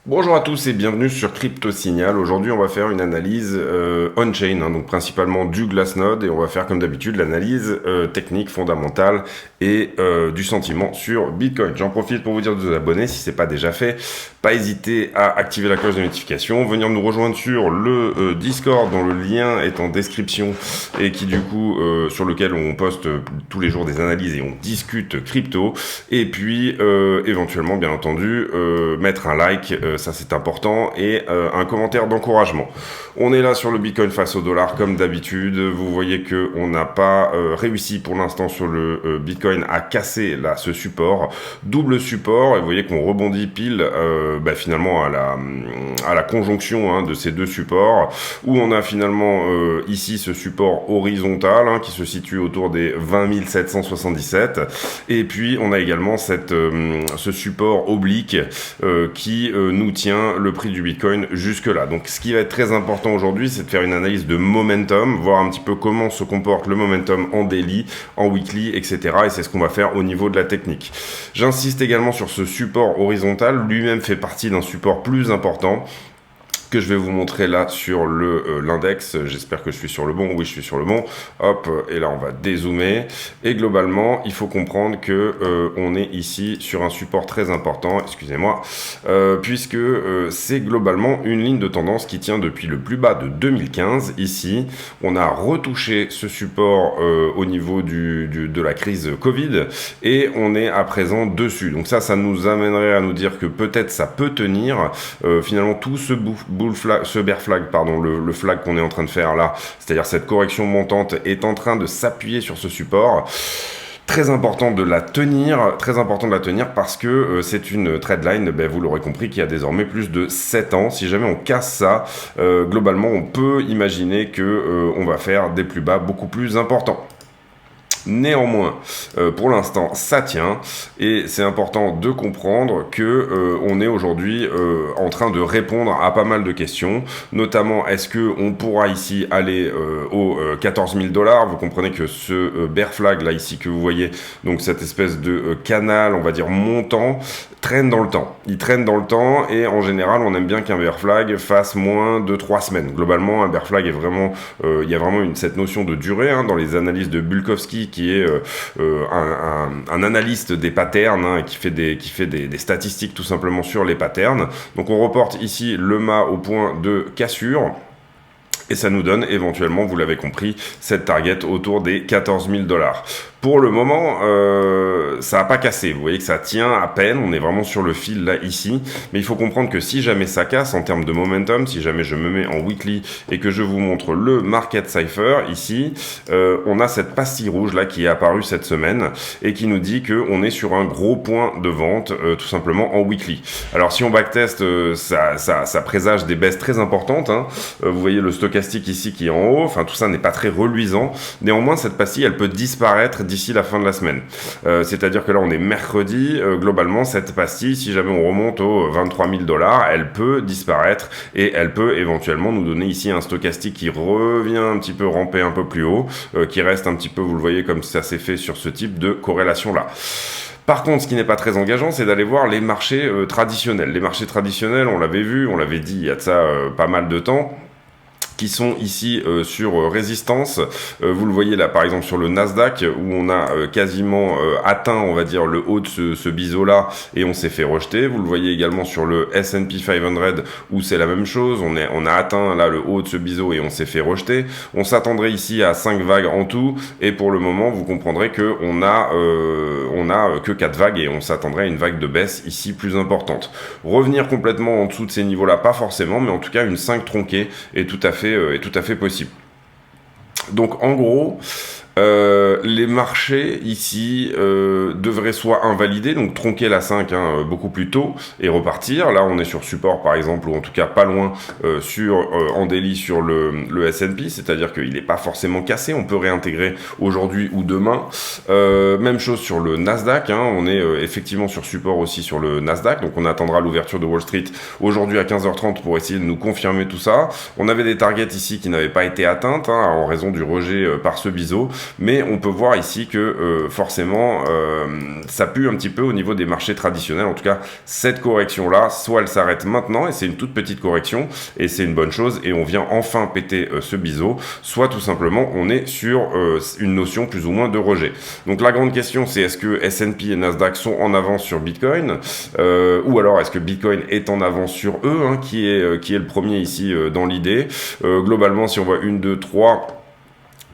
Bonjour à tous et bienvenue sur Crypto Signal. Aujourd'hui, on va faire une analyse on-chain, donc principalement du Glassnode, et on va faire comme d'habitude l'analyse technique, fondamentale et du sentiment sur Bitcoin. J'en profite pour vous dire de vous abonner si ce n'est pas déjà fait. Pas hésiter à activer la cloche de notification, venir nous rejoindre sur le Discord dont le lien est en description et qui du coup sur lequel on poste tous les jours des analyses et on discute crypto. Et puis éventuellement, bien entendu, mettre un like. Ça c'est important, et un commentaire d'encouragement. On est là sur le Bitcoin face au dollar comme d'habitude. Vous voyez que on n'a pas réussi pour l'instant sur le Bitcoin à casser là ce support, double support, et vous voyez qu'on rebondit pile finalement à la conjonction de ces deux supports, où on a finalement ici ce support horizontal qui se situe autour des 20 777, et puis on a également ce support oblique qui nous tient le prix du Bitcoin jusque là. Donc ce qui va être très important aujourd'hui, c'est de faire une analyse de momentum, voir un petit peu comment se comporte le momentum en daily, en weekly, etc. Et c'est ce qu'on va faire au niveau de la technique. J'insiste également sur ce support horizontal, lui-même fait partie d'un support plus important que je vais vous montrer là sur l'index. J'espère que je suis sur le bon. Oui, je suis sur le bon. Hop, et là on va dézoomer. Et globalement, il faut comprendre que on est ici sur un support très important, excusez-moi, puisque c'est globalement une ligne de tendance qui tient depuis le plus bas de 2015. Ici, on a retouché ce support au niveau de la crise Covid, et on est à présent dessus. Donc ça nous amènerait à nous dire que peut-être ça peut tenir. Finalement, tout ce bear flag, le flag qu'on est en train de faire là, c'est-à-dire cette correction montante, est en train de s'appuyer sur ce support. Très important de la tenir parce que c'est une trendline, vous l'aurez compris, qui a désormais plus de 7 ans. Si jamais on casse ça, globalement, on peut imaginer que on va faire des plus bas beaucoup plus importants. Néanmoins, pour l'instant, ça tient, et c'est important de comprendre que on est aujourd'hui en train de répondre à pas mal de questions, notamment est-ce que on pourra ici aller aux 14 000 $. Vous comprenez que ce bear flag là ici que vous voyez, donc cette espèce de canal, on va dire montant, traîne dans le temps. Il traîne dans le temps, et en général, on aime bien qu'un bear flag fasse moins de 3 semaines. Globalement, un bear flag est vraiment, il y a vraiment cette notion de durée dans les analyses de Bulkowski, qui est un analyste des patterns, qui fait des statistiques tout simplement sur les patterns. Donc on reporte ici le mât au point de cassure, et ça nous donne éventuellement, vous l'avez compris, cette target autour des 14 000 $. Pour le moment, ça n'a pas cassé. Vous voyez que ça tient à peine. On est vraiment sur le fil là, ici. Mais il faut comprendre que si jamais ça casse en termes de momentum, si jamais je me mets en weekly et que je vous montre le market cipher ici, on a cette pastille rouge là qui est apparue cette semaine et qui nous dit qu'on est sur un gros point de vente, tout simplement en weekly. Alors si on backtest, ça présage des baisses très importantes. Vous voyez le stochastique ici qui est en haut. Enfin, tout ça n'est pas très reluisant. Néanmoins, cette pastille, elle peut disparaître d'ici la fin de la semaine. C'est-à-dire que là, on est mercredi. Globalement, cette pastille, si jamais on remonte aux 23 000 $, elle peut disparaître, et elle peut éventuellement nous donner ici un stochastique qui revient un petit peu ramper un peu plus haut, qui reste un petit peu, vous le voyez, comme ça s'est fait sur ce type de corrélation-là. Par contre, ce qui n'est pas très engageant, c'est d'aller voir les marchés traditionnels. Les marchés traditionnels, on l'avait vu, on l'avait dit il y a de ça pas mal de temps, qui sont ici sur résistance. Vous le voyez là par exemple sur le Nasdaq, où on a quasiment atteint, on va dire, le haut de ce biseau là, et on s'est fait rejeter. Vous le voyez également sur le S&P 500, où c'est la même chose, on a atteint là le haut de ce biseau et on s'est fait rejeter. On s'attendrait ici à 5 vagues en tout, et pour le moment vous comprendrez que on a que 4 vagues, et on s'attendrait à une vague de baisse ici plus importante. Revenir complètement en dessous de ces niveaux là, pas forcément, mais en tout cas une 5 tronquée est tout à fait possible. Donc en gros, les marchés ici devraient soit invalider, donc tronquer la 5 beaucoup plus tôt et repartir. Là on est sur support par exemple, ou en tout cas pas loin en daily sur le S&P, c'est-à-dire qu'il n'est pas forcément cassé, on peut réintégrer aujourd'hui ou demain. Même chose sur le Nasdaq, on est effectivement sur support aussi sur le Nasdaq, donc on attendra l'ouverture de Wall Street aujourd'hui à 15h30 pour essayer de nous confirmer tout ça. On avait des targets ici qui n'avaient pas été atteintes en raison du rejet par ce biseau. mais on peut voir ici que forcément ça pue un petit peu au niveau des marchés traditionnels. En tout cas, cette correction là, soit elle s'arrête maintenant et c'est une toute petite correction et c'est une bonne chose et on vient enfin péter ce biseau, soit tout simplement on est sur une notion plus ou moins de rejet. Donc la grande question, c'est est-ce que S&P et Nasdaq sont en avance sur Bitcoin ou alors est-ce que Bitcoin est en avance sur eux, hein, qui est le premier ici dans l'idée. Globalement, si on voit 1, 2, 3...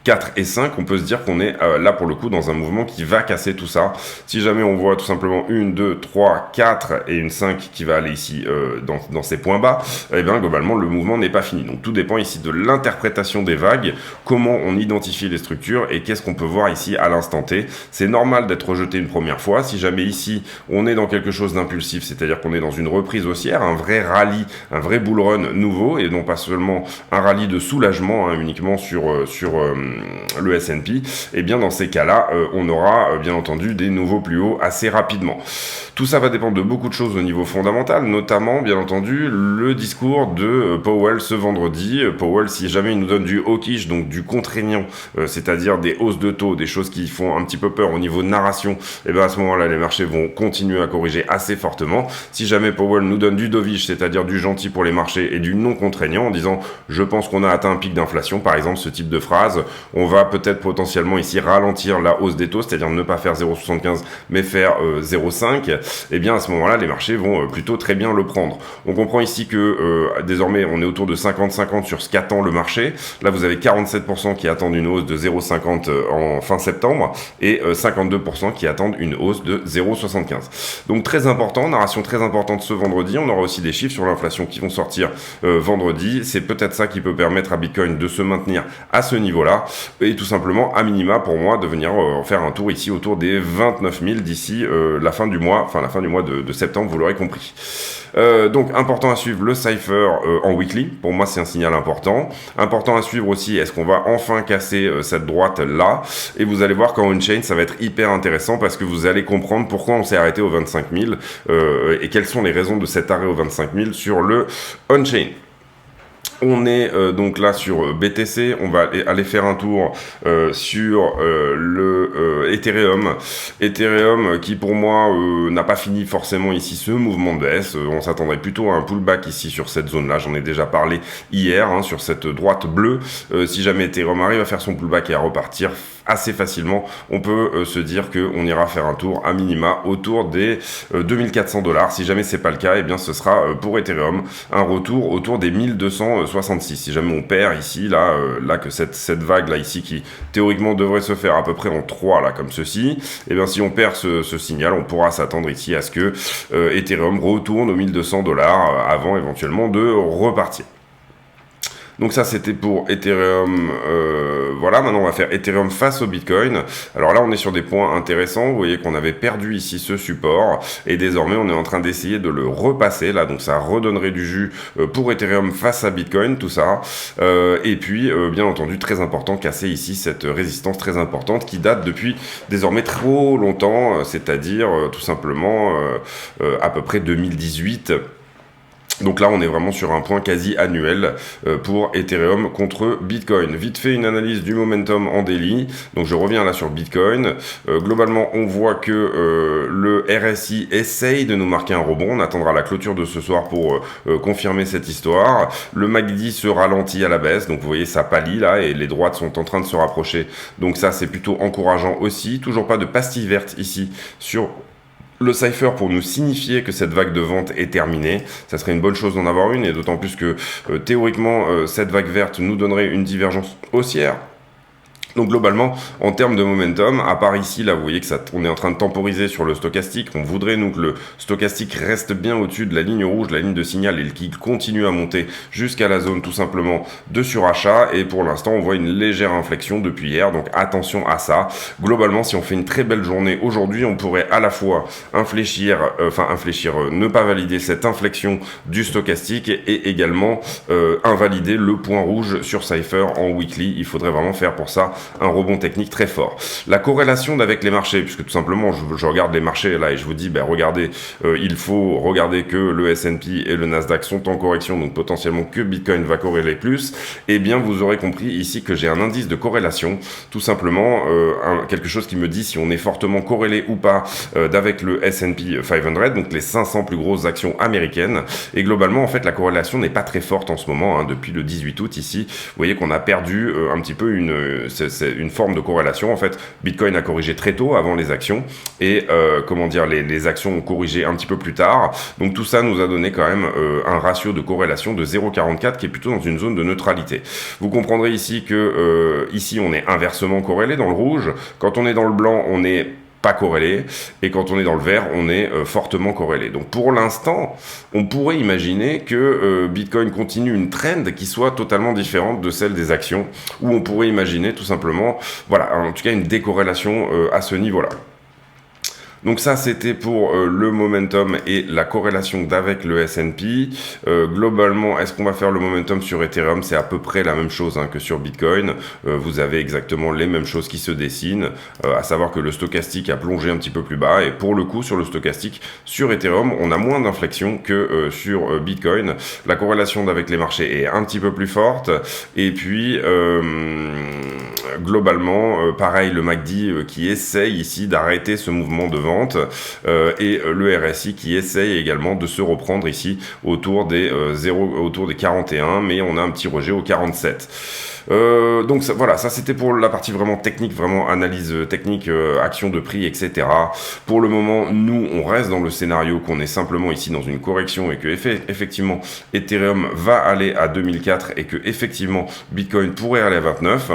4 et 5, on peut se dire qu'on est là pour le coup dans un mouvement qui va casser tout ça. Si jamais on voit tout simplement 1, 2, 3, 4 et une 5 qui va aller ici dans ces points bas, eh bien globalement le mouvement n'est pas fini. Donc tout dépend ici de l'interprétation des vagues, comment on identifie les structures et qu'est-ce qu'on peut voir ici à l'instant T. C'est normal d'être rejeté une première fois. Si jamais ici on est dans quelque chose d'impulsif, c'est-à-dire qu'on est dans une reprise haussière, un vrai rallye, un vrai bull run nouveau et non pas seulement un rallye de soulagement hein, uniquement sur le S&P, et bien dans ces cas-là, on aura bien entendu des nouveaux plus hauts assez rapidement. Tout ça va dépendre de beaucoup de choses au niveau fondamental, notamment bien entendu le discours de Powell ce vendredi. Powell, si jamais il nous donne du hawkish, donc du contraignant, c'est-à-dire des hausses de taux, des choses qui font un petit peu peur au niveau de narration, et bien à ce moment-là, les marchés vont continuer à corriger assez fortement. Si jamais Powell nous donne du dovish, c'est-à-dire du gentil pour les marchés et du non contraignant, en disant je pense qu'on a atteint un pic d'inflation, par exemple, ce type de phrase, on va peut-être potentiellement ici ralentir la hausse des taux, c'est-à-dire ne pas faire 0,75 mais faire 0,5, et bien à ce moment-là les marchés vont plutôt très bien le prendre. On comprend ici que désormais on est autour de 50-50 sur ce qu'attend le marché. Là vous avez 47% qui attendent une hausse de 0,50 en fin septembre et 52% qui attendent une hausse de 0,75. Donc très important, narration très importante ce vendredi. On aura aussi des chiffres sur l'inflation qui vont sortir vendredi. C'est peut-être ça qui peut permettre à Bitcoin de se maintenir à ce niveau-là et tout simplement à minima pour moi de venir faire un tour ici autour des 29 000 d'ici la fin du mois, enfin la fin du mois de septembre, vous l'aurez compris. Donc important à suivre le Cypher en weekly, pour moi c'est un signal important. Important à suivre aussi, est-ce qu'on va enfin casser cette droite là, et vous allez voir qu'en on-chain ça va être hyper intéressant parce que vous allez comprendre pourquoi on s'est arrêté au 25 000 et quelles sont les raisons de cet arrêt au 25 000 sur le on-chain. On est donc là sur BTC, on va aller faire un tour sur le Ethereum. Ethereum qui pour moi n'a pas fini forcément ici ce mouvement de baisse. On s'attendrait plutôt à un pullback ici sur cette zone-là. J'en ai déjà parlé hier hein, sur cette droite bleue. Si jamais Ethereum arrive à faire son pullback et à repartir assez facilement, on peut se dire qu'on ira faire un tour à minima autour des 2400 $. Si jamais c'est pas le cas, et bien ce sera pour Ethereum un retour autour des 1266. Si jamais on perd ici, là que cette vague là ici qui théoriquement devrait se faire à peu près en 3 là comme ceci, et bien si on perd ce signal, on pourra s'attendre ici à ce que Ethereum retourne aux 1200 $ avant éventuellement de repartir. Donc ça c'était pour Ethereum, voilà, maintenant on va faire Ethereum face au Bitcoin. Alors là on est sur des points intéressants, vous voyez qu'on avait perdu ici ce support, et désormais on est en train d'essayer de le repasser, là, donc ça redonnerait du jus pour Ethereum face à Bitcoin, tout ça, et puis bien entendu très important, casser ici cette résistance très importante qui date depuis désormais trop longtemps, c'est-à-dire tout simplement à peu près 2018. Donc là, on est vraiment sur un point quasi annuel pour Ethereum contre Bitcoin. Vite fait, une analyse du momentum en daily. Donc je reviens là sur Bitcoin. Globalement, on voit que le RSI essaye de nous marquer un rebond. On attendra la clôture de ce soir pour confirmer cette histoire. Le MACD se ralentit à la baisse. Donc vous voyez, ça pâlit là et les droites sont en train de se rapprocher. Donc ça, c'est plutôt encourageant aussi. Toujours pas de pastille verte ici sur le Cypher pour nous signifier que cette vague de vente est terminée. Ça serait une bonne chose d'en avoir une, et d'autant plus que théoriquement cette vague verte nous donnerait une divergence haussière. Donc globalement, en termes de momentum, à part ici, là vous voyez que on est en train de temporiser sur le stochastique. On voudrait nous que le stochastique reste bien au-dessus de la ligne rouge, la ligne de signal, et qu'il continue à monter jusqu'à la zone tout simplement de surachat. Et pour l'instant, on voit une légère inflexion depuis hier, donc attention à ça. Globalement, si on fait une très belle journée aujourd'hui, on pourrait à la fois ne pas valider cette inflexion du stochastique et également invalider le point rouge sur Cypher en weekly. Il faudrait vraiment faire pour ça un rebond technique très fort. La corrélation avec les marchés, puisque tout simplement je regarde les marchés là et je vous dis, regardez, il faut regarder que le S&P et le Nasdaq sont en correction, donc potentiellement que Bitcoin va corréler plus, et bien vous aurez compris ici que j'ai un indice de corrélation, tout simplement quelque chose qui me dit si on est fortement corrélé ou pas avec le S&P 500, donc les 500 plus grosses actions américaines, et globalement en fait la corrélation n'est pas très forte en ce moment, hein, depuis le 18 août ici, vous voyez qu'on a perdu un petit peu une forme de corrélation. En fait, Bitcoin a corrigé très tôt avant les actions, et les actions ont corrigé un petit peu plus tard, donc tout ça nous a donné quand même un ratio de corrélation de 0,44 qui est plutôt dans une zone de neutralité. Vous comprendrez ici que ici on est inversement corrélé dans le rouge, quand on est dans le blanc on est pas corrélé, et quand on est dans le vert, on est fortement corrélé. Donc pour l'instant, on pourrait imaginer que Bitcoin continue une trend qui soit totalement différente de celle des actions, ou on pourrait imaginer tout simplement, voilà, en tout cas une décorrélation à ce niveau-là. Donc ça, c'était pour le momentum et la corrélation d'avec le S&P. Globalement, est-ce qu'on va faire le momentum sur Ethereum? C'est à peu près la même chose que sur Bitcoin. Vous avez exactement les mêmes choses qui se dessinent, à savoir que le stochastique a plongé un petit peu plus bas. Et pour le coup, sur le stochastique, sur Ethereum, on a moins d'inflexion que sur Bitcoin. La corrélation d'avec les marchés est un petit peu plus forte. Et puis, globalement, pareil, le MACD qui essaye ici d'arrêter ce mouvement de vente, et le RSI qui essaye également de se reprendre ici autour des 41, mais on a un petit rejet au 47. Donc voilà, ça c'était pour la partie vraiment technique, vraiment analyse technique, action de prix, etc. Pour le moment, nous on reste dans le scénario qu'on est simplement ici dans une correction, et que effectivement Ethereum va aller à 2004 et que effectivement Bitcoin pourrait aller à 29.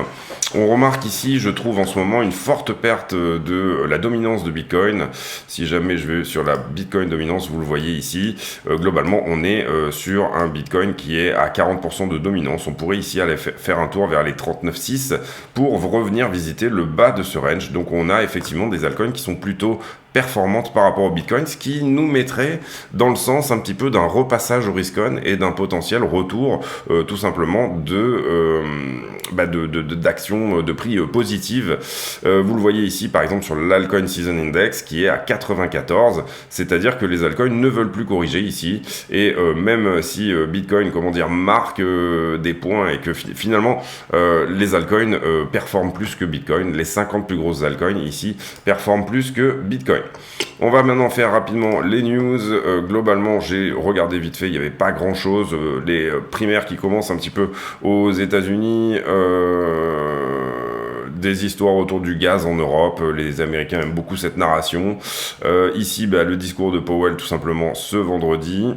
On remarque ici, je trouve en ce moment une forte perte de la dominance de Bitcoin. Si jamais je vais sur la Bitcoin dominance, vous le voyez ici, globalement on est sur un Bitcoin qui est à 40% de dominance. On pourrait ici aller faire un tour vers les 39,6 pour revenir visiter le bas de ce range. Donc on a effectivement des altcoins qui sont plutôt performantes par rapport au Bitcoin, ce qui nous mettrait dans le sens un petit peu d'un repassage au risk-on et d'un potentiel retour tout simplement d'actions de prix positives. Vous le voyez ici par exemple sur l'Altcoin Season Index qui est à 94, c'est-à-dire que les altcoins ne veulent plus corriger ici, et même si Bitcoin marque des points et que finalement les altcoins performent plus que Bitcoin, les 50 plus grosses altcoins ici performent plus que Bitcoin. On va maintenant faire rapidement les news. Globalement, j'ai regardé vite fait, il n'y avait pas grand chose. Les primaires qui commencent un petit peu aux États-Unis, des histoires autour du gaz en Europe. Les Américains aiment beaucoup cette narration. Ici, le discours de Powell tout simplement ce vendredi.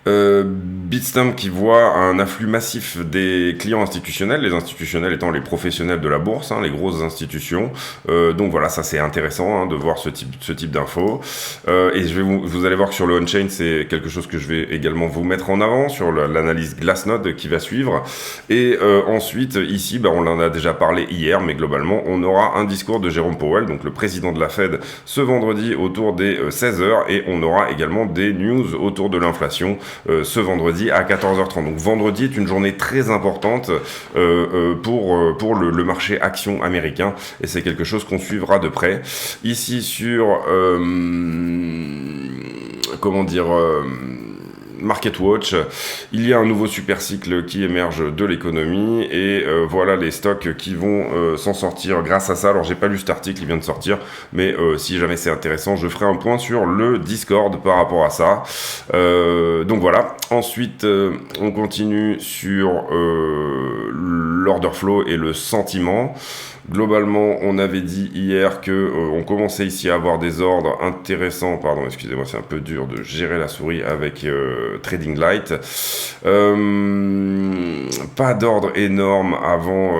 Bitstamp qui voit un afflux massif des clients institutionnels, les institutionnels étant les professionnels de la bourse, les grosses institutions. Donc voilà, ça c'est intéressant de voir ce type d'infos. Et vous allez voir que sur le on-chain, c'est quelque chose que je vais également vous mettre en avant sur l'analyse Glassnode qui va suivre. Et ensuite, ici, on en a déjà parlé hier, mais globalement, on aura un discours de Jérôme Powell, donc le président de la Fed, ce vendredi autour des 16h, et on aura également des news autour de l'inflation ce vendredi à 14h30. Donc vendredi est une journée très importante pour le marché action américain, et c'est quelque chose qu'on suivra de près. Ici sur MarketWatch, il y a un nouveau super cycle qui émerge de l'économie, et voilà les stocks qui vont s'en sortir grâce à ça. Alors j'ai pas lu cet article, il vient de sortir, mais si jamais c'est intéressant, je ferai un point sur le Discord par rapport à ça. Donc voilà. Ensuite, on continue sur l'order flow et le sentiment. Globalement, on avait dit hier que on commençait ici à avoir des ordres intéressants. Pardon, excusez-moi, c'est un peu dur de gérer la souris avec Trading Light. Pas d'ordre énorme avant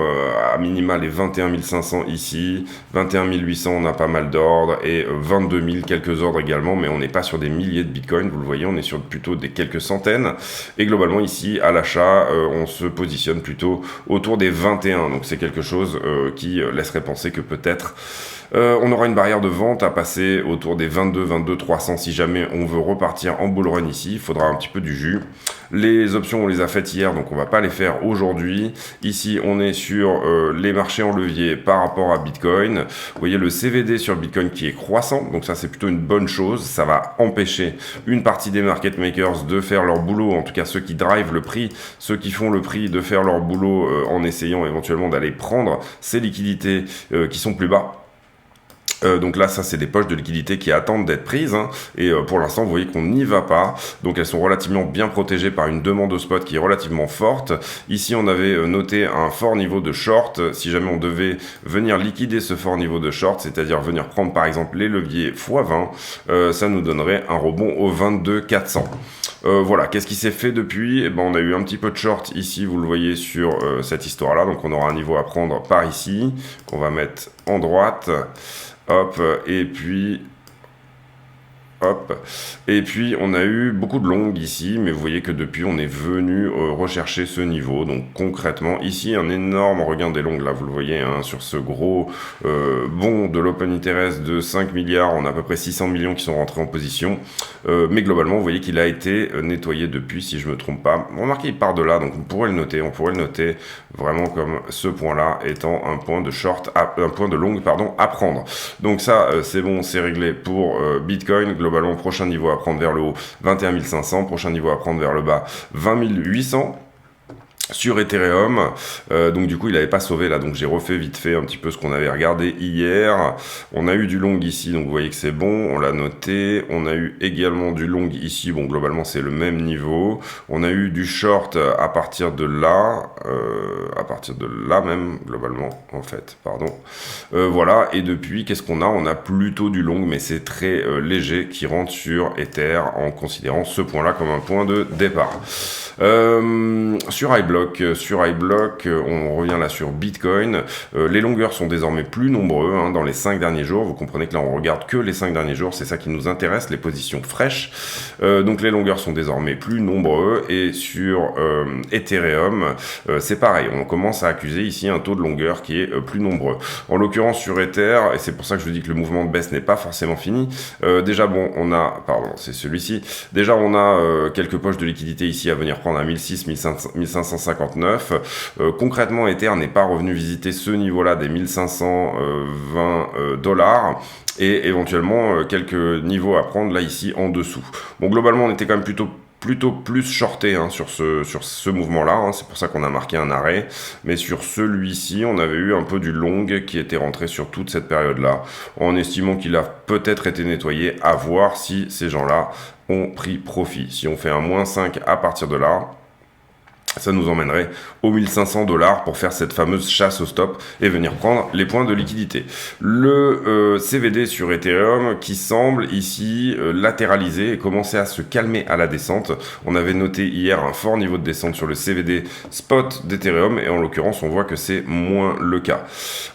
à minima les 21 500 ici, 21 800 on a pas mal d'ordres, et 22 000 quelques ordres également, mais on n'est pas sur des milliers de bitcoins, vous le voyez, on est sur plutôt des quelques centaines, et globalement ici à l'achat on se positionne plutôt autour des 21, donc c'est quelque chose qui laisserait penser que peut-être On aura une barrière de vente à passer autour des 22 300 si jamais on veut repartir en bull run ici. Il faudra un petit peu du jus. Les options, on les a faites hier, donc on va pas les faire aujourd'hui. Ici, on est sur les marchés en levier par rapport à Bitcoin. Vous voyez le CVD sur Bitcoin qui est croissant, donc ça c'est plutôt une bonne chose. Ça va empêcher une partie des market makers de faire leur boulot, en tout cas ceux qui drivent le prix, ceux qui font le prix, de faire leur boulot en essayant éventuellement d'aller prendre ces liquidités qui sont plus bas. Donc là, ça, c'est des poches de liquidité qui attendent d'être prises. Hein, et pour l'instant, vous voyez qu'on n'y va pas. Donc elles sont relativement bien protégées par une demande au spot qui est relativement forte. Ici, on avait noté un fort niveau de short. Si jamais on devait venir liquider ce fort niveau de short, c'est-à-dire venir prendre par exemple les leviers x20, ça nous donnerait un rebond au 22 400. Voilà, qu'est-ce qui s'est fait depuis? Eh ben, on a eu un petit peu de short ici, vous le voyez sur cette histoire-là. Donc on aura un niveau à prendre par ici, qu'on va mettre en droite. Hop, et puis... Hop. Et puis on a eu beaucoup de longues ici, mais vous voyez que depuis on est venu rechercher ce niveau. Donc concrètement, ici un énorme regain des longues, là vous le voyez, hein, sur ce gros bond de l'Open Interest de 5 milliards, on a à peu près 600 millions qui sont rentrés en position. Mais globalement, vous voyez qu'il a été nettoyé depuis, si je me trompe pas. Remarquez, il part de là, donc on pourrait le noter vraiment comme ce point-là étant un point de short, un point de longue, pardon, à prendre. Donc ça, c'est bon, c'est réglé pour Bitcoin. Globalement, prochain niveau à prendre vers le haut, 21 500. Prochain niveau à prendre vers le bas, 20 800. Sur Ethereum, donc du coup il n'avait pas sauvé là, donc j'ai refait vite fait un petit peu ce qu'on avait regardé hier. On a eu du long ici, donc vous voyez que c'est bon, on l'a noté. On a eu également du long ici, bon globalement c'est le même niveau. On a eu du short à partir de là même, globalement en fait, pardon. Voilà, et depuis qu'est-ce qu'on a? On a plutôt du long, mais c'est très léger qui rentre sur Ether en considérant ce point là comme un point de départ. Sur iBlock, on revient là sur Bitcoin. Les longueurs sont désormais plus nombreux hein, dans les 5 derniers jours. Vous comprenez que là, on regarde que les 5 derniers jours. C'est ça qui nous intéresse, les positions fraîches. Donc, les longueurs sont désormais plus nombreux. Et sur Ethereum, c'est pareil. On commence à accuser ici un taux de longueur qui est plus nombreux. En l'occurrence, sur Ether, et c'est pour ça que je vous dis que le mouvement de baisse n'est pas forcément fini. Déjà, bon, c'est celui-ci. Déjà, on a quelques poches de liquidité ici à venir prendre à 1559. Concrètement, Ether n'est pas revenu visiter ce niveau-là des 1520 $. Et éventuellement quelques niveaux à prendre là ici en dessous. Bon, globalement, on était quand même plutôt plus shorté hein, sur ce mouvement-là, hein, c'est pour ça qu'on a marqué un arrêt, mais sur celui-ci, on avait eu un peu du long qui était rentré sur toute cette période-là, en estimant qu'il a peut-être été nettoyé, à voir si ces gens-là ont pris profit. Si on fait un -5 à partir de là, ça nous emmènerait aux 1500 $ pour faire cette fameuse chasse au stop et venir prendre les points de liquidité. Le CVD sur Ethereum qui semble ici latéraliser et commencer à se calmer à la descente. On avait noté hier un fort niveau de descente sur le CVD spot d'Ethereum et en l'occurrence on voit que c'est moins le cas.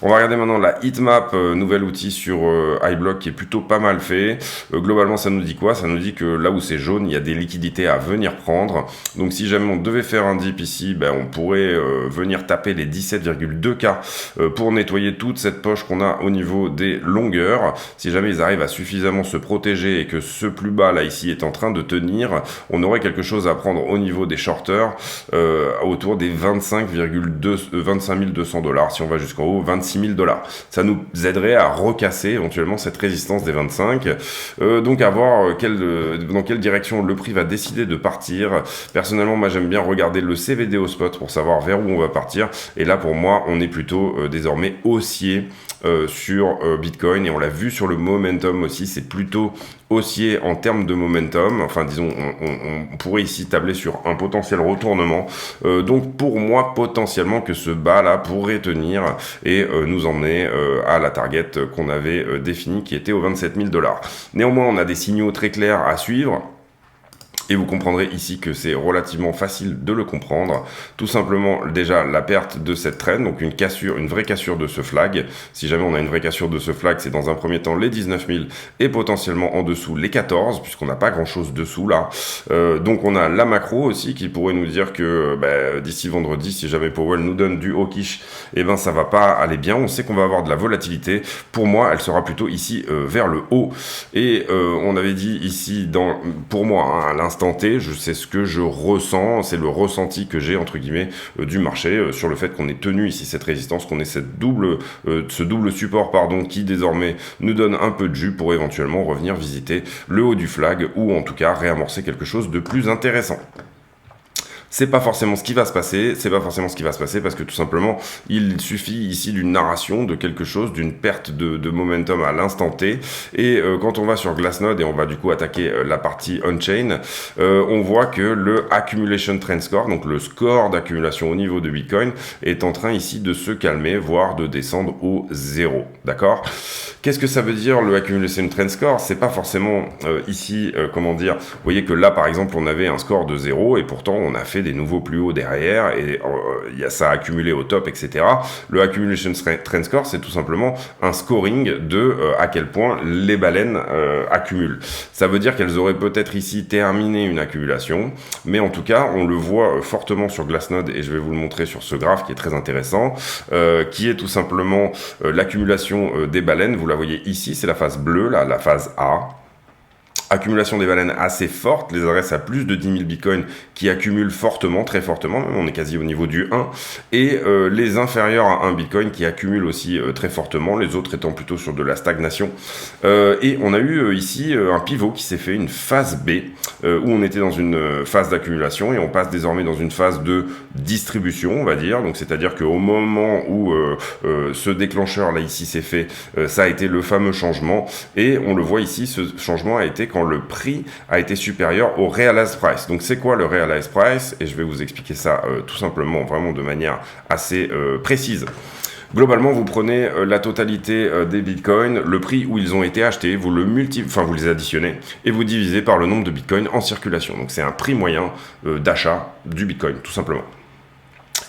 On va regarder maintenant la heatmap, nouvel outil sur iBlock qui est plutôt pas mal fait. Globalement ça nous dit quoi? Ça nous dit que là où c'est jaune, il y a des liquidités à venir prendre. Donc si jamais on devait faire un ici, ben, on pourrait venir taper les 17,2K pour nettoyer toute cette poche qu'on a au niveau des longueurs. Si jamais ils arrivent à suffisamment se protéger et que ce plus bas là ici est en train de tenir, on aurait quelque chose à prendre au niveau des shorters autour des 25 200 $. Si on va jusqu'en haut, 26 000 $. Ça nous aiderait à recasser éventuellement cette résistance des 25. Donc à voir dans quelle direction le prix va décider de partir. Personnellement, moi j'aime bien regarder le CVD au spot pour savoir vers où on va partir. Et là, pour moi, on est plutôt désormais haussier sur Bitcoin. Et on l'a vu sur le momentum aussi, c'est plutôt haussier en termes de momentum. Enfin, disons, on pourrait ici tabler sur un potentiel retournement. Donc, pour moi, potentiellement que ce bas-là pourrait tenir et nous emmener à la target qu'on avait définie, qui était aux 27 000 $. Néanmoins, on a des signaux très clairs à suivre. Et vous comprendrez ici que c'est relativement facile de le comprendre. Tout simplement, déjà, la perte de cette trend, donc une cassure, une vraie cassure de ce flag. Si jamais on a une vraie cassure de ce flag, c'est dans un premier temps les 19 000 et potentiellement en dessous les 14, puisqu'on n'a pas grand-chose dessous là. Donc on a la macro aussi qui pourrait nous dire que d'ici vendredi, si jamais Powell nous donne du hawkish, eh ben ça va pas aller bien. On sait qu'on va avoir de la volatilité. Pour moi, elle sera plutôt ici vers le haut. Et on avait dit ici, pour moi, hein, à l'instant T, je sais ce que je ressens, c'est le ressenti que j'ai entre guillemets du marché sur le fait qu'on ait tenu ici cette résistance, qu'on ait ce double support qui désormais nous donne un peu de jus pour éventuellement revenir visiter le haut du flag ou en tout cas réamorcer quelque chose de plus intéressant. C'est pas forcément ce qui va se passer, parce que tout simplement, il suffit ici d'une narration, de quelque chose, d'une perte de momentum à l'instant T, et quand on va sur Glassnode, et on va du coup attaquer la partie on-chain, on voit que le Accumulation Trend Score, donc le score d'accumulation au niveau de Bitcoin, est en train ici de se calmer, voire de descendre au zéro, d'accord ? Qu'est-ce que ça veut dire le Accumulation Trend Score ? C'est pas forcément ici, vous voyez que là par exemple on avait un score de 0 et pourtant on a fait des nouveaux plus hauts derrière et ça a accumulé au top, etc. Le Accumulation Trend Score, c'est tout simplement un scoring de à quel point les baleines accumulent. Ça veut dire qu'elles auraient peut-être ici terminé une accumulation, mais en tout cas on le voit fortement sur Glassnode et je vais vous le montrer sur ce graphe qui est très intéressant, qui est tout simplement l'accumulation des baleines. Vous la voyez ici, c'est la phase bleue, là, la phase A. Accumulation des baleines assez forte, les adresses à plus de 10 000 bitcoins qui accumulent fortement, très fortement, même on est quasi au niveau du 1, et les inférieurs à 1 bitcoin qui accumulent aussi très fortement, les autres étant plutôt sur de la stagnation. Et on a eu ici un pivot qui s'est fait, une phase B, où on était dans une phase d'accumulation et on passe désormais dans une phase de distribution, on va dire, donc c'est-à-dire qu'au moment où ce déclencheur là ici s'est fait, ça a été le fameux changement, et on le voit ici, ce changement a été quand le prix a été supérieur au realized price. Donc c'est quoi le realized price ? Et je vais vous expliquer ça tout simplement, vraiment de manière assez précise. Globalement, vous prenez la totalité des bitcoins, le prix où ils ont été achetés, vous les additionnez et vous divisez par le nombre de bitcoins en circulation. Donc c'est un prix moyen d'achat du bitcoin, tout simplement.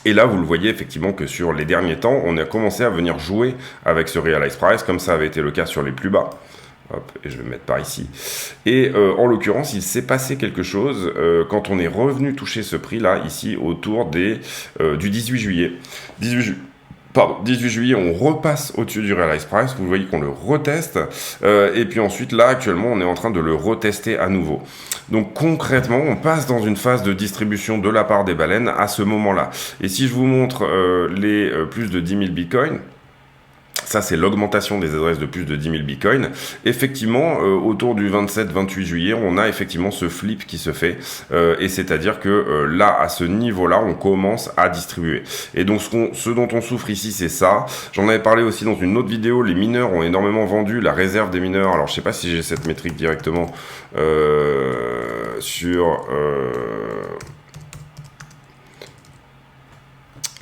Et là, vous le voyez effectivement que sur les derniers temps, on a commencé à venir jouer avec ce realized price, comme ça avait été le cas sur les plus bas. Hop, et je vais me mettre par ici. Et en l'occurrence, il s'est passé quelque chose quand on est revenu toucher ce prix-là, ici, autour du 18 juillet. 18 juillet, on repasse au-dessus du realized price, vous voyez qu'on le reteste, et puis ensuite, là, actuellement, on est en train de le retester à nouveau. Donc concrètement, on passe dans une phase de distribution de la part des baleines à ce moment-là. Et si je vous montre les plus de 10 000 bitcoins, ça, c'est l'augmentation des adresses de plus de 10 000 bitcoins. Effectivement, autour du 27-28 juillet, on a effectivement ce flip qui se fait. Et c'est-à-dire que là, à ce niveau-là, on commence à distribuer. Et donc, ce dont on souffre ici, c'est ça. J'en avais parlé aussi dans une autre vidéo. Les mineurs ont énormément vendu. La réserve des mineurs, alors je sais pas si j'ai cette métrique directement sur...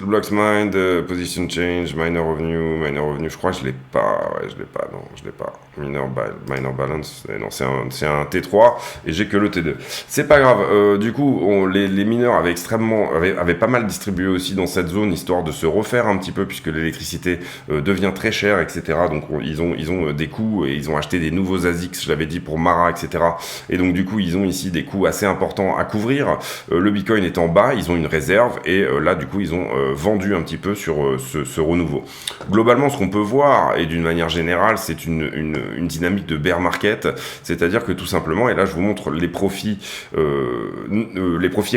Blocks mined, position change, miner revenue, je crois que je l'ai pas, miner balance, non, c'est un T3 et j'ai que le T2. C'est pas grave, du coup, les mineurs avaient pas mal distribué aussi dans cette zone, histoire de se refaire un petit peu, puisque l'électricité devient très chère, etc. Donc ils ont des coûts, et ils ont acheté des nouveaux ASICs, je l'avais dit, pour Mara, etc. Et donc du coup, ils ont ici des coûts assez importants à couvrir. Le Bitcoin est en bas, ils ont une réserve, et là, du coup, ils ont vendu un petit peu sur ce renouveau. Globalement, ce qu'on peut voir, et d'une manière générale, c'est une dynamique de bear market, c'est-à-dire que tout simplement, et là je vous montre les profits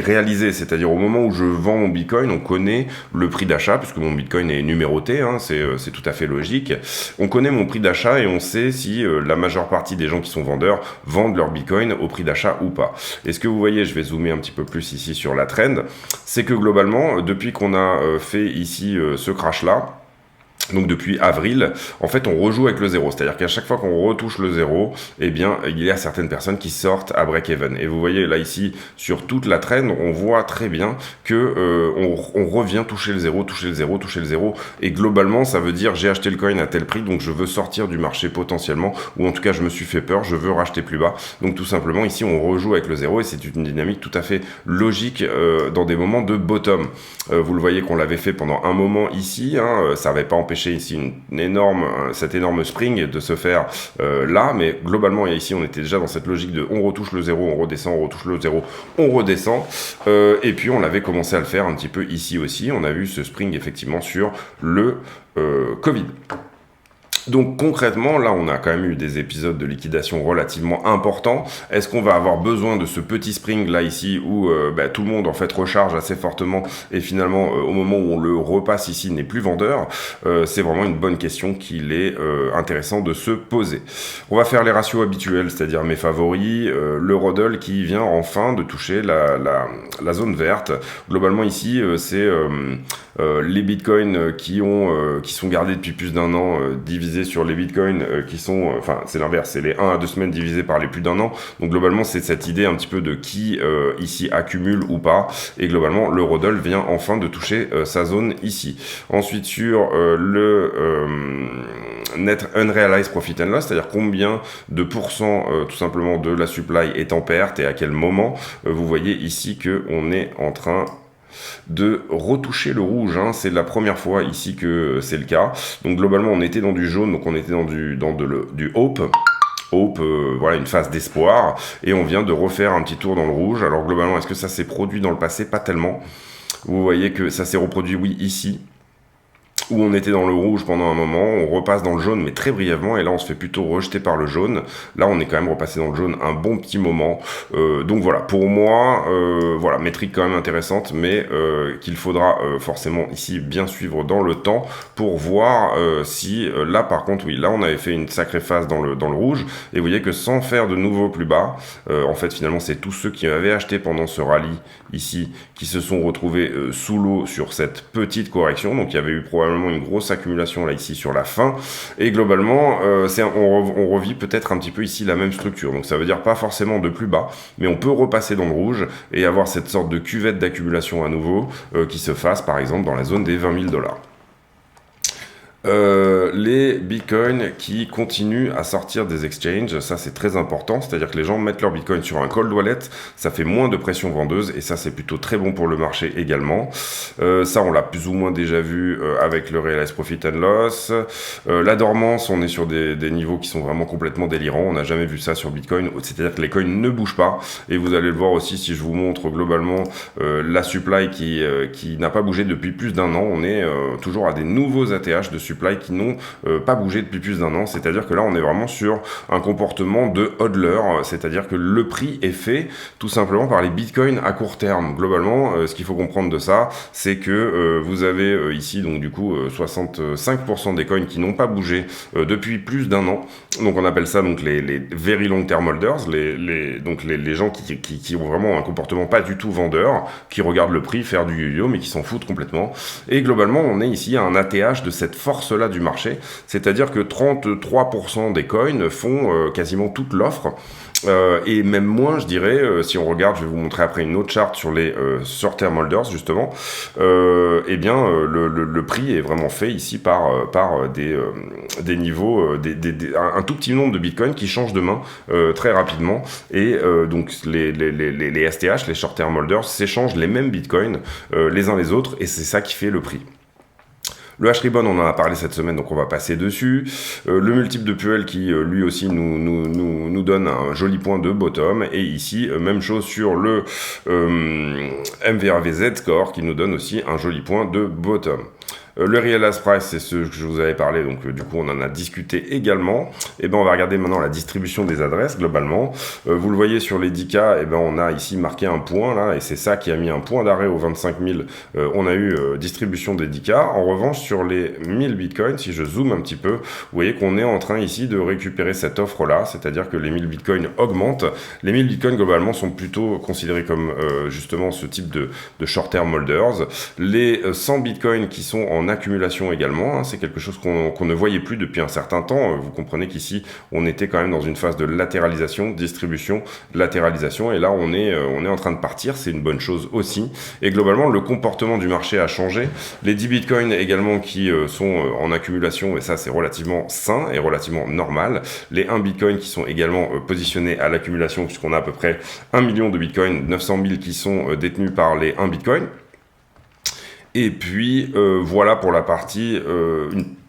réalisés, c'est-à-dire au moment où je vends mon Bitcoin, on connaît le prix d'achat, puisque mon Bitcoin est numéroté, hein, c'est tout à fait logique. On connaît mon prix d'achat et on sait si la majeure partie des gens qui sont vendeurs vendent leur Bitcoin au prix d'achat ou pas. Et ce que vous voyez, je vais zoomer un petit peu plus ici sur la trend, c'est que globalement, depuis qu'on a fait ici ce crash là, Donc depuis avril, en fait, on rejoue avec le zéro. C'est-à-dire qu'à chaque fois qu'on retouche le zéro, eh bien, il y a certaines personnes qui sortent à break-even. Et vous voyez là ici, sur toute la trend, on voit très bien que on revient toucher le zéro, toucher le zéro, toucher le zéro. Et globalement, ça veut dire j'ai acheté le coin à tel prix, donc je veux sortir du marché potentiellement, ou en tout cas, je me suis fait peur, je veux racheter plus bas. Donc tout simplement, ici, on rejoue avec le zéro, et c'est une dynamique tout à fait logique dans des moments de bottom. Vous le voyez qu'on l'avait fait pendant un moment ici, hein, ça n'avait pas empêché ici cet énorme spring de se faire là, mais globalement ici on était déjà dans cette logique de on retouche le zéro, on redescend, on retouche le zéro, on redescend, et puis on avait commencé à le faire un petit peu ici aussi, on a vu ce spring effectivement sur le Covid. Donc concrètement, là on a quand même eu des épisodes de liquidation relativement importants. Est-ce qu'on va avoir besoin de ce petit spring là ici où tout le monde en fait recharge assez fortement et finalement au moment où on le repasse ici n'est plus vendeur? C'est vraiment une bonne question qu'il est intéressant de se poser. On va faire les ratios habituels, c'est-à-dire mes favoris, le Rodel qui vient enfin de toucher la zone verte. Globalement ici c'est les bitcoins qui sont gardés depuis plus d'un an divisés sur les bitcoins qui sont, c'est l'inverse, c'est les 1 à 2 semaines divisés par les plus d'un an. Donc globalement c'est cette idée un petit peu de qui ici accumule ou pas, et globalement le Rodel vient enfin de toucher sa zone ici. Ensuite sur le net unrealized profit and loss, c'est-à-dire combien de pourcents tout simplement de la supply est en perte et à quel moment, vous voyez ici que on est en train de retoucher le rouge, hein. C'est la première fois ici que c'est le cas. Donc globalement on était dans du jaune, donc on était dans du hope. Voilà, une phase d'espoir, et on vient de refaire un petit tour dans le rouge. Alors globalement, est-ce que ça s'est produit dans le passé? Pas tellement. Vous voyez que ça s'est reproduit, oui, ici, où on était dans le rouge pendant un moment, on repasse dans le jaune mais très brièvement, et là on se fait plutôt rejeter par le jaune. Là on est quand même repassé dans le jaune un bon petit moment, donc voilà, pour moi voilà, métrique quand même intéressante, mais qu'il faudra forcément ici bien suivre dans le temps pour voir si là par contre, oui, là on avait fait une sacrée phase dans le rouge, et vous voyez que sans faire de nouveau plus bas, en fait finalement c'est tous ceux qui avaient acheté pendant ce rallye ici qui se sont retrouvés sous l'eau sur cette petite correction. Donc il y avait eu probablement une grosse accumulation là ici sur la fin, et globalement on revit peut-être un petit peu ici la même structure. Donc ça veut dire pas forcément de plus bas, mais on peut repasser dans le rouge et avoir cette sorte de cuvette d'accumulation à nouveau qui se fasse par exemple dans la zone des 20 000 $. Les bitcoins qui continuent à sortir des exchanges, ça c'est très important, c'est-à-dire que les gens mettent leur bitcoin sur un cold wallet, ça fait moins de pression vendeuse, et ça c'est plutôt très bon pour le marché également. Ça on l'a plus ou moins déjà vu avec le realized profit and loss. La dormance, on est sur des niveaux qui sont vraiment complètement délirants, on n'a jamais vu ça sur bitcoin, c'est-à-dire que les coins ne bougent pas, et vous allez le voir aussi si je vous montre globalement la supply qui n'a pas bougé depuis plus d'un an. On est toujours à des nouveaux ATH de supply qui n'ont pas bougé depuis plus d'un an, c'est-à-dire que là on est vraiment sur un comportement de hodler, c'est-à-dire que le prix est fait tout simplement par les bitcoins à court terme. Globalement, ce qu'il faut comprendre de ça, c'est que vous avez ici donc du coup 65% des coins qui n'ont pas bougé depuis plus d'un an, donc on appelle ça donc les very long term holders, les gens qui ont vraiment un comportement pas du tout vendeur, qui regardent le prix faire du yo-yo mais qui s'en foutent complètement. Et globalement on est ici à un ATH de cette force-là du marché, c'est-à-dire que 33% des coins font quasiment toute l'offre, et même moins je dirais, si on regarde, je vais vous montrer après une autre charte sur les short-term holders justement, eh bien le prix est vraiment fait ici par des niveaux, un tout petit nombre de bitcoins qui changent de main très rapidement, et donc les STH, les short-term holders, s'échangent les mêmes bitcoins les uns les autres, et c'est ça qui fait le prix. Le H-Ribbon, on en a parlé cette semaine, donc on va passer dessus. Le multiple de Puel qui, lui aussi, nous donne un joli point de bottom. Et ici, même chose sur le MVRV Z-Score qui nous donne aussi un joli point de bottom. Le Realized Price, c'est ce que je vous avais parlé, donc du coup on en a discuté également. Et ben on va regarder maintenant la distribution des adresses globalement. Vous le voyez sur les 10K, et ben on a ici marqué un point là, et c'est ça qui a mis un point d'arrêt aux 25 000. On a eu distribution des 10K. En revanche sur les 1000 bitcoins, si je zoome un petit peu, vous voyez qu'on est en train ici de récupérer cette offre là, c'est-à-dire que les 1000 bitcoins augmentent. Les 1000 bitcoins globalement sont plutôt considérés comme justement ce type de short-term holders. Les 100 bitcoins qui sont en en accumulation également, hein. C'est quelque chose qu'on ne voyait plus depuis un certain temps. Vous comprenez qu'ici, on était quand même dans une phase de latéralisation, distribution, latéralisation, et là, on est en train de partir. C'est une bonne chose aussi. Et globalement, le comportement du marché a changé. Les 10 bitcoins également qui sont en accumulation, et ça, c'est relativement sain et relativement normal. Les 1 bitcoin qui sont également positionnés à l'accumulation, puisqu'on a à peu près 1 million de bitcoins, 900 000 qui sont détenus par les 1 bitcoin. Et puis voilà pour la partie,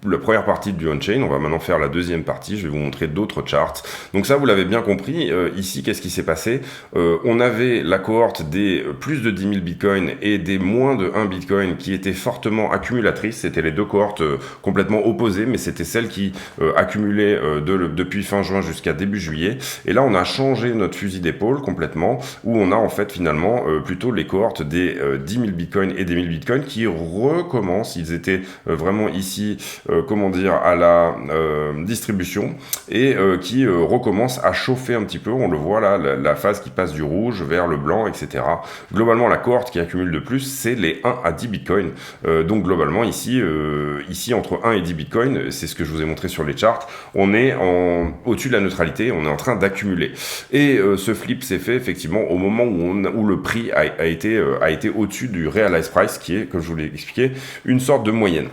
la première partie du on-chain. On va maintenant faire la deuxième partie. Je vais vous montrer d'autres charts. Donc ça, vous l'avez bien compris. Ici, qu'est-ce qui s'est passé? On avait la cohorte des plus de 10 000 bitcoins et des moins de 1 bitcoin qui étaient fortement accumulatrices. C'était les deux cohortes complètement opposées, mais c'était celles qui accumulaient depuis fin juin jusqu'à début juillet. Et là, on a changé notre fusil d'épaule complètement, où on a en fait finalement plutôt les cohortes des 10 000 bitcoins et des 1000 bitcoins qui recommencent. Ils étaient vraiment ici, à la distribution et qui recommencent à chauffer un petit peu. On le voit là, la phase qui passe du rouge vers le blanc, etc. Globalement, la cohorte qui accumule de plus, c'est les 1 à 10 bitcoins. Donc globalement, ici, entre 1 et 10 bitcoins, c'est ce que je vous ai montré sur les charts, on est au-dessus de la neutralité, on est en train d'accumuler. Et ce flip s'est fait effectivement au moment où le prix a été au-dessus du realized price, qui est, comme je vous l'ai expliqué, une sorte de moyenne.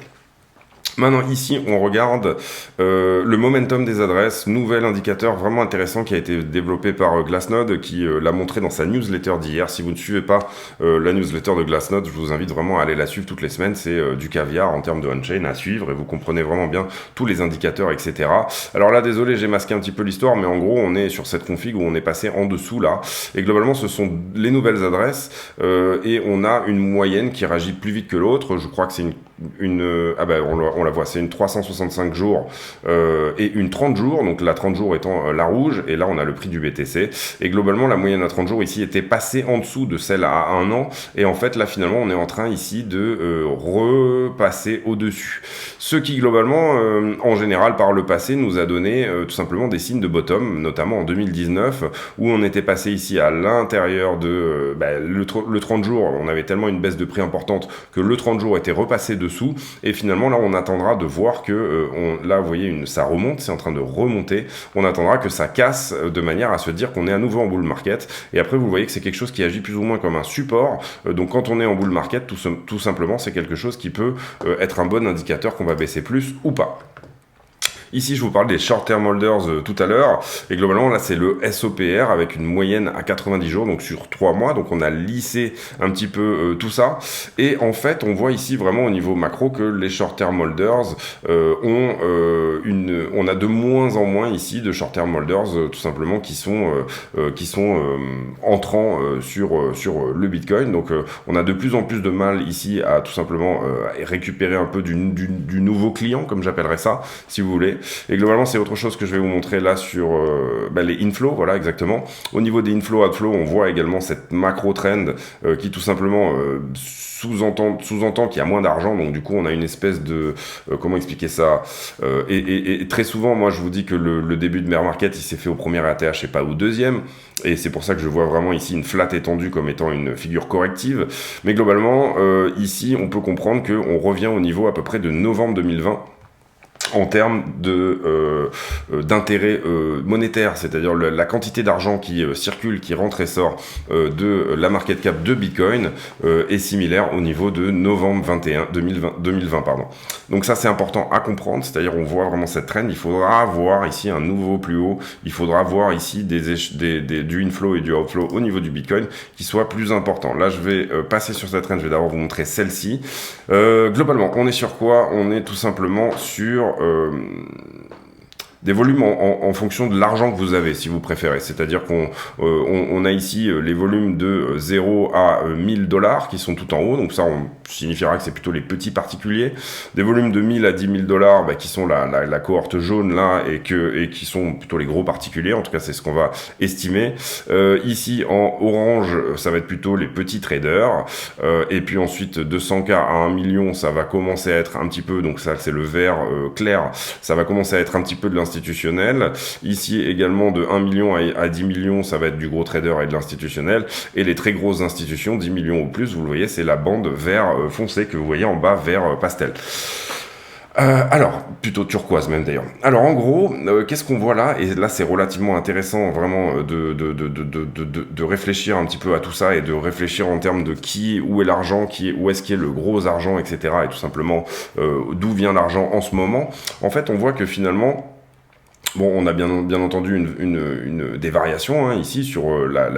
Maintenant, ici, on regarde le momentum des adresses, nouvel indicateur vraiment intéressant qui a été développé par Glassnode, qui l'a montré dans sa newsletter d'hier. Si vous ne suivez pas la newsletter de Glassnode, je vous invite vraiment à aller la suivre toutes les semaines. C'est du caviar en termes de on-chain à suivre et vous comprenez vraiment bien tous les indicateurs, etc. Alors là, désolé, j'ai masqué un petit peu l'histoire, mais en gros, on est sur cette config où on est passé en dessous là. Et globalement, ce sont les nouvelles adresses et on a une moyenne qui réagit plus vite que l'autre. Je crois que c'est on la voit, c'est une 365 jours et une 30 jours, donc la 30 jours étant la rouge, et là on a le prix du BTC, et globalement la moyenne à 30 jours ici était passée en dessous de celle à 1 an, et en fait là finalement on est en train ici de repasser au-dessus, ce qui globalement en général par le passé nous a donné tout simplement des signes de bottom, notamment en 2019 où on était passé ici à l'intérieur de le 30 jours, on avait tellement une baisse de prix importante que le 30 jours était repassé dessous, et finalement là on attendra de voir que là vous voyez ça remonte, c'est en train de remonter, on attendra que ça casse de manière à se dire qu'on est à nouveau en bull market, et après vous voyez que c'est quelque chose qui agit plus ou moins comme un support, donc quand on est en bull market tout simplement c'est quelque chose qui peut être un bon indicateur qu'on va baisser plus ou pas. Ici, je vous parle des short-term holders tout à l'heure, et globalement, là, c'est le SOPR avec une moyenne à 90 jours, donc sur 3 mois, donc on a lissé un petit peu tout ça, et en fait, on voit ici vraiment au niveau macro que les short-term holders on a de moins en moins ici de short-term holders, tout simplement, qui sont entrants sur le Bitcoin, donc on a de plus en plus de mal ici à tout simplement récupérer un peu du nouveau client, comme j'appellerais ça, si vous voulez. Et globalement, c'est autre chose que je vais vous montrer là sur les inflows, voilà exactement. Au niveau des inflows, outflows, on voit également cette macro trend qui tout simplement sous-entend qu'il y a moins d'argent, donc du coup on a une espèce de comment expliquer ça, et très souvent moi je vous dis que le début de bear market il s'est fait au premier ATH et pas au deuxième, et c'est pour ça que je vois vraiment ici une flat étendue comme étant une figure corrective, mais globalement ici on peut comprendre qu'on revient au niveau à peu près de novembre 2020 en termes d'intérêt monétaire, c'est-à-dire la quantité d'argent qui circule, qui rentre et sort de la market cap de Bitcoin est similaire au niveau de novembre 2020. Donc ça c'est important à comprendre, c'est-à-dire on voit vraiment cette trend, il faudra voir ici un nouveau plus haut, il faudra voir ici du inflow et du outflow au niveau du Bitcoin qui soit plus important. Là je vais passer sur cette trend, je vais d'abord vous montrer celle-ci. Globalement, on est sur quoi? On est tout simplement sur des volumes en fonction de l'argent que vous avez, si vous préférez. C'est-à-dire qu'on a ici les volumes de 0 à 1000 $ qui sont tout en haut. Donc ça, on signifiera que c'est plutôt les petits particuliers. Des volumes de 1000 à 10 000 $, qui sont la cohorte jaune là et qui sont plutôt les gros particuliers. En tout cas, c'est ce qu'on va estimer. Ici, en orange, ça va être plutôt les petits traders. Et puis ensuite, 200K à 1 million, ça va commencer à être un petit peu, donc ça, c'est le vert clair, ça va commencer à être un petit peu de l'institutionnel. Ici également de 1 million à 10 millions, ça va être du gros trader et de l'institutionnel. Et les très grosses institutions, 10 millions ou plus, vous le voyez, c'est la bande vert foncé que vous voyez en bas, vert pastel. Alors, plutôt turquoise même d'ailleurs. Alors en gros, qu'est-ce qu'on voit là? Et là c'est relativement intéressant vraiment de réfléchir un petit peu à tout ça et de réfléchir en termes de où est l'argent, où est-ce qu'il y a le gros argent, etc. Et tout simplement d'où vient l'argent en ce moment. En fait, on voit que finalement, bon, on a bien entendu des variations ici sur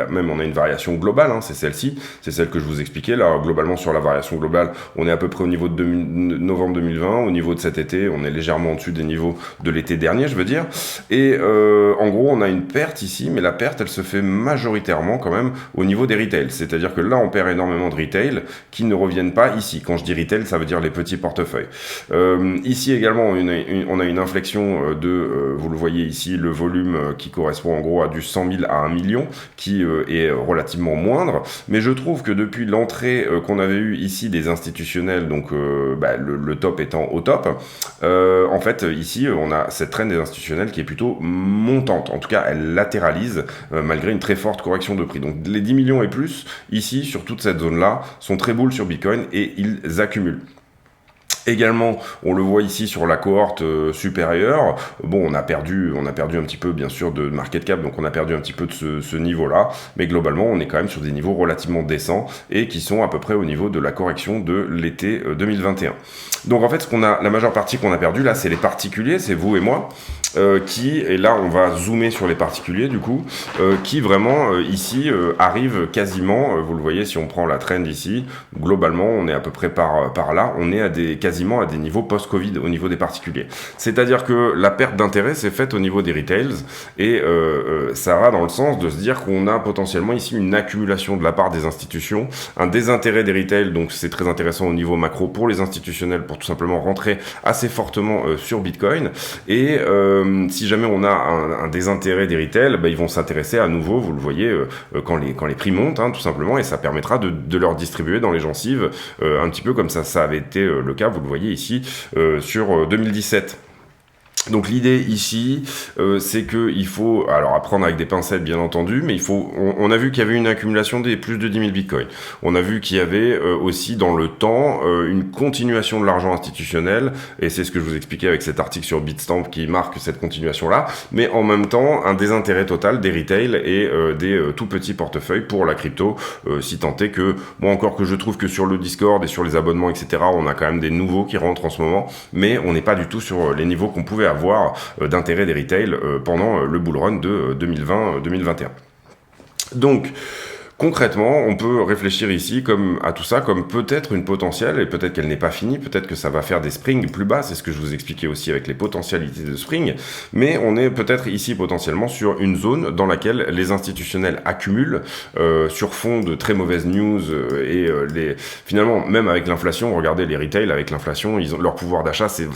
même on a une variation globale, c'est celle-ci, c'est celle que je vous expliquais là. Globalement sur la variation globale, on est à peu près au niveau de novembre 2020, au niveau de cet été, on est légèrement au-dessus des niveaux de l'été dernier, je veux dire. Et en gros, on a une perte ici, mais la perte, elle se fait majoritairement quand même au niveau des retails. C'est-à-dire que là, on perd énormément de retails qui ne reviennent pas ici. Quand je dis retail, ça veut dire les petits portefeuilles. Ici également, on a une inflexion vous le voyez ici, le volume qui correspond en gros à du 100 000 à 1 million, qui est relativement moindre. Mais je trouve que depuis l'entrée qu'on avait eue ici des institutionnels, donc le top étant au top, en fait, ici, on a cette trend des institutionnels qui est plutôt montante. En tout cas, elle latéralise malgré une très forte correction de prix. Donc les 10 millions et plus, ici, sur toute cette zone-là, sont très bulles sur Bitcoin et ils accumulent. Également, on le voit ici sur la cohorte supérieure. Bon, on a perdu un petit peu, bien sûr, de market cap, donc on a perdu un petit peu de ce niveau-là. Mais globalement, on est quand même sur des niveaux relativement décents et qui sont à peu près au niveau de la correction de l'été 2021. Donc en fait, la majeure partie qu'on a perdu là, c'est les particuliers, c'est vous et moi. Et là on va zoomer sur les particuliers du coup, qui vraiment ici arrivent quasiment, vous le voyez si on prend la trend ici, globalement on est à peu près par là, on est quasiment à des niveaux post-Covid au niveau des particuliers. C'est-à-dire que la perte d'intérêt s'est faite au niveau des retails et ça va dans le sens de se dire qu'on a potentiellement ici une accumulation de la part des institutions, un désintérêt des retails, donc c'est très intéressant au niveau macro pour les institutionnels pour tout simplement rentrer assez fortement sur Bitcoin et si jamais on a un désintérêt des retail, ils vont s'intéresser à nouveau, vous le voyez, quand les prix montent, tout simplement, et ça permettra de leur distribuer dans les gencives, un petit peu comme ça avait été le cas, vous le voyez ici, sur 2017. Donc l'idée ici, c'est que il faut, alors apprendre avec des pincettes bien entendu, mais on a vu qu'il y avait une accumulation des plus de 10 000 bitcoins. On a vu qu'il y avait aussi dans le temps une continuation de l'argent institutionnel, et c'est ce que je vous expliquais avec cet article sur Bitstamp qui marque cette continuation-là, mais en même temps un désintérêt total des retail et des tout petits portefeuilles pour la crypto, si tant est que, moi encore que je trouve que sur le Discord et sur les abonnements, etc., on a quand même des nouveaux qui rentrent en ce moment, mais on n'est pas du tout sur les niveaux qu'on pouvait avoir d'intérêt des retail pendant le bull run de 2020-2021. Donc, concrètement, on peut réfléchir ici à tout ça comme peut-être une potentielle, et peut-être qu'elle n'est pas finie, peut-être que ça va faire des springs plus bas, c'est ce que je vous expliquais aussi avec les potentialités de spring, mais on est peut-être ici potentiellement sur une zone dans laquelle les institutionnels accumulent sur fond de très mauvaises news finalement, même avec l'inflation, regardez les retail, avec l'inflation, leur pouvoir d'achat, c'est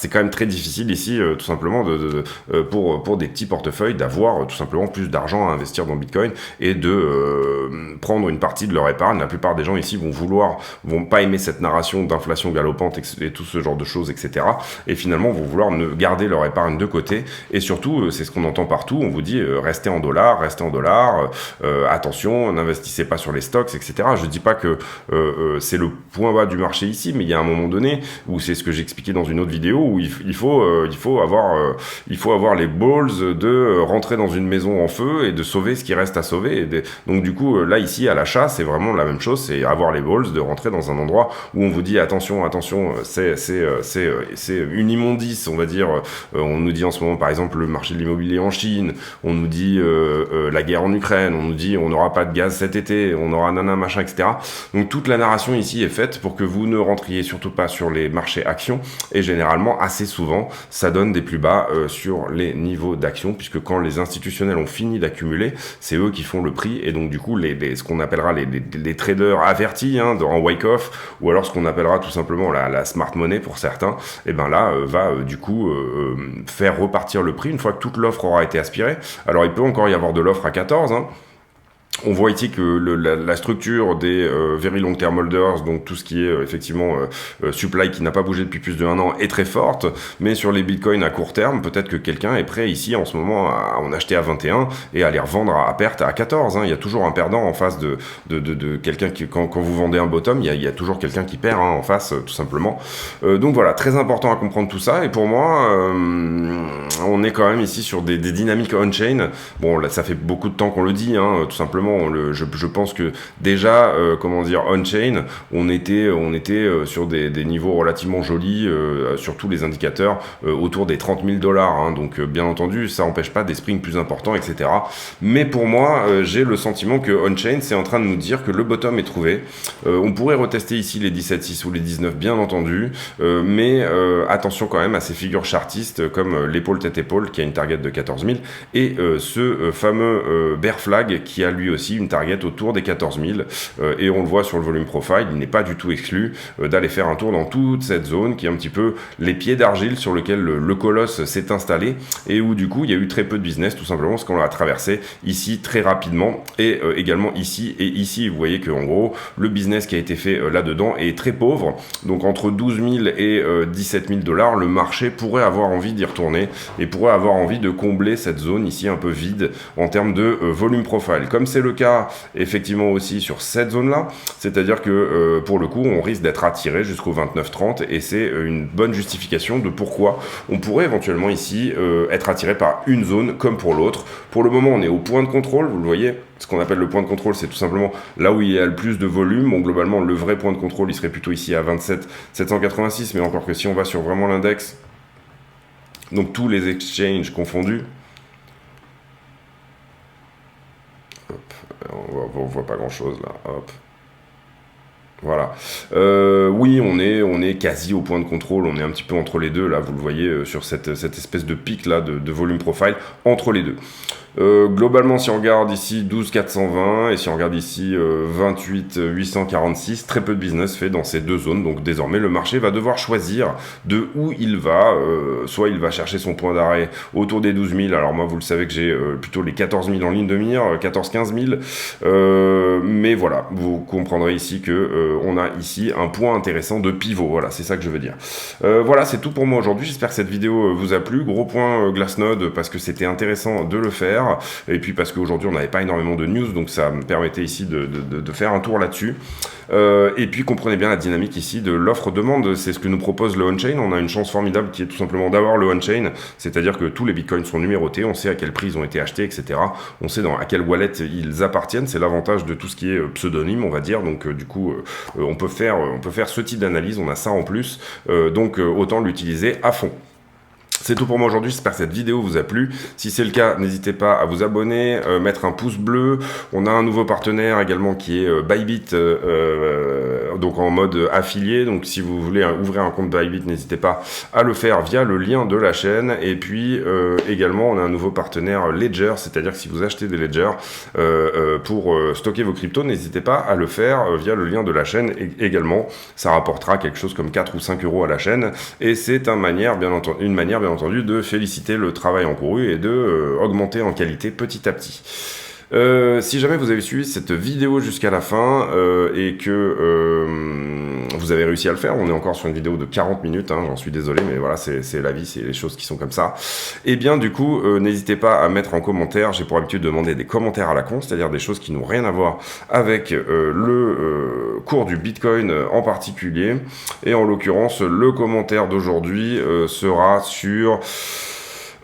quand même très difficile ici, tout simplement, pour des petits portefeuilles, d'avoir tout simplement plus d'argent à investir dans Bitcoin et de prendre une partie de leur épargne. La plupart des gens ici vont pas aimer cette narration d'inflation galopante et tout ce genre de choses, etc. Et finalement vont vouloir garder leur épargne de côté. Et surtout, c'est ce qu'on entend partout, on vous dit restez en dollars, attention, n'investissez pas sur les stocks, etc. Je dis pas que c'est le point bas du marché ici, mais il y a un moment donné où c'est ce que j'expliquais dans une autre vidéo où il faut avoir les balls de rentrer dans une maison en feu et de sauver ce qui reste à sauver. Donc du coup, là ici à l'achat, c'est vraiment la même chose, c'est avoir les balls de rentrer dans un endroit où on vous dit attention, c'est une immondice, on va dire. On nous dit en ce moment par exemple le marché de l'immobilier en Chine, on nous dit la guerre en Ukraine, on nous dit on n'aura pas de gaz cet été, on aura nana machin, etc. Donc toute la narration ici est faite pour que vous ne rentriez surtout pas sur les marchés actions, et généralement assez souvent ça donne des plus bas sur les niveaux d'actions, puisque quand les institutionnels ont fini d'accumuler, c'est eux qui font le prix, et donc du coup ce qu'on appellera les traders avertis en wake-off, ou alors ce qu'on appellera tout simplement la smart money pour certains, et ben là va du coup faire repartir le prix une fois que toute l'offre aura été aspirée. Alors il peut encore y avoir de l'offre à 14, On voit ici que la structure des very long term holders, donc tout ce qui est effectivement supply qui n'a pas bougé depuis plus de 1 an, est très forte, mais sur les bitcoins à court terme, peut-être que quelqu'un est prêt ici en ce moment à en acheter à 21 et à les revendre à perte à 14. Hein. Il y a toujours un perdant en face de quelqu'un qui, quand vous vendez un bottom, il y a toujours quelqu'un qui perd en face, tout simplement. Donc voilà, très important à comprendre tout ça, et pour moi, on est quand même ici sur des dynamiques on-chain. Bon, là, ça fait beaucoup de temps qu'on le dit, hein, tout simplement. Je pense que déjà, comment dire, on-chain, on était sur des niveaux relativement jolis sur tous les indicateurs, autour des 30 000 $. Hein, donc, bien entendu, ça n'empêche pas des springs plus importants, etc. Mais pour moi, j'ai le sentiment que on-chain, c'est en train de nous dire que le bottom est trouvé. On pourrait retester ici les 17,6 ou les 19, bien entendu, mais attention quand même à ces figures chartistes comme l'épaule tête-épaule qui a une target de 14 000 et ce fameux bear flag qui a lui aussi une target autour des 14 000 et on le voit sur le volume profile, il n'est pas du tout exclu d'aller faire un tour dans toute cette zone qui est un petit peu les pieds d'argile sur lequel le colosse s'est installé et où du coup il y a eu très peu de business, tout simplement parce qu'on l'a traversé ici très rapidement et également ici et ici. Vous voyez que en gros le business qui a été fait là-dedans est très pauvre, donc entre 12 000 et 17 000 $, le marché pourrait avoir envie d'y retourner et pourrait avoir envie de combler cette zone ici un peu vide en termes de volume profile, comme c'est le cas effectivement aussi sur cette zone-là, c'est-à-dire que pour le coup, on risque d'être attiré jusqu'au 29,30 et c'est une bonne justification de pourquoi on pourrait éventuellement ici être attiré par une zone comme pour l'autre. Pour le moment, on est au point de contrôle, vous le voyez. Ce qu'on appelle le point de contrôle, c'est tout simplement là où il y a le plus de volume. Bon, globalement, le vrai point de contrôle, il serait plutôt ici à 27 786, mais encore que si on va sur vraiment l'index, donc tous les exchanges confondus, on voit pas grand chose là, hop. Voilà. Oui, on est quasi au point de contrôle, on est un petit peu entre les deux, là, vous le voyez sur cette espèce de pic là de volume profile entre les deux. Globalement, si on regarde ici 12 420 et si on regarde ici 28 846, très peu de business fait dans ces deux zones. Donc désormais, le marché va devoir choisir de où il va. Soit il va chercher son point d'arrêt autour des 12 000. Alors moi, vous le savez que j'ai plutôt les 14 000 en ligne de mire, 14-15 000. Mais voilà, vous comprendrez ici que on a ici un point intéressant de pivot. Voilà, c'est ça que je veux dire. Voilà, c'est tout pour moi aujourd'hui. J'espère que cette vidéo vous a plu. Gros point Glassnode parce que c'était intéressant de le faire. Et puis parce qu'aujourd'hui on n'avait pas énormément de news, donc ça me permettait ici de faire un tour là-dessus. Et puis comprenez bien la dynamique ici de l'offre-demande, c'est ce que nous propose le on-chain. On a une chance formidable qui est tout simplement d'avoir le on-chain, c'est-à-dire que tous les bitcoins sont numérotés, on sait à quel prix ils ont été achetés, etc. On sait à quelle wallet ils appartiennent, c'est l'avantage de tout ce qui est pseudonyme, on va dire. Donc du coup on peut faire ce type d'analyse, on a ça en plus, donc autant l'utiliser à fond. C'est tout pour moi aujourd'hui, j'espère que cette vidéo vous a plu. Si c'est le cas, n'hésitez pas à vous abonner, mettre un pouce bleu. On a un nouveau partenaire également qui est Bybit, donc en mode affilié. Donc si vous voulez ouvrir un compte Bybit, n'hésitez pas à le faire via le lien de la chaîne. Et puis également, on a un nouveau partenaire Ledger, c'est-à-dire que si vous achetez des Ledger pour stocker vos cryptos, n'hésitez pas à le faire via le lien de la chaîne également. Ça rapportera quelque chose comme 4 ou 5 euros à la chaîne. Et c'est une manière, bien entendu, de féliciter le travail encouru et de augmenter en qualité petit à petit. Si jamais vous avez suivi cette vidéo jusqu'à la fin et que vous avez réussi à le faire, on est encore sur une vidéo de 40 minutes, hein, j'en suis désolé, mais voilà, c'est la vie, c'est les choses qui sont comme ça. Et bien du coup, n'hésitez pas à mettre en commentaire, j'ai pour habitude de demander des commentaires à la con, c'est-à-dire des choses qui n'ont rien à voir avec le cours du Bitcoin en particulier. Et en l'occurrence, le commentaire d'aujourd'hui sera sur...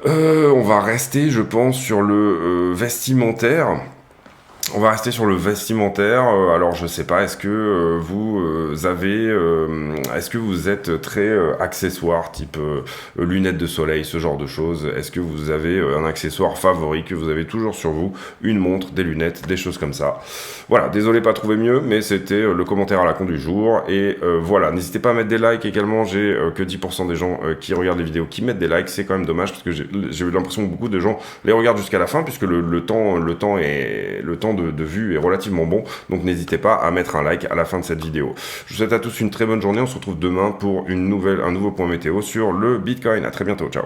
on va rester, je pense, sur le vestimentaire. On va rester sur le vestimentaire. Alors je sais pas, est-ce que est-ce que vous êtes très accessoire, type lunettes de soleil, ce genre de choses? Est-ce que vous avez un accessoire favori que vous avez toujours sur vous? Une montre, des lunettes, des choses comme ça. Voilà, désolé pas trouver mieux, mais c'était le commentaire à la con du jour. Et voilà, n'hésitez pas à mettre des likes également. J'ai que 10% des gens qui regardent les vidéos qui mettent des likes. C'est quand même dommage parce que j'ai eu l'impression que beaucoup de gens les regardent jusqu'à la fin puisque le temps de vue est relativement bon, donc n'hésitez pas à mettre un like à la fin de cette vidéo. Je vous souhaite à tous une très bonne journée, on se retrouve demain pour un nouveau point météo sur le Bitcoin. À très bientôt, ciao.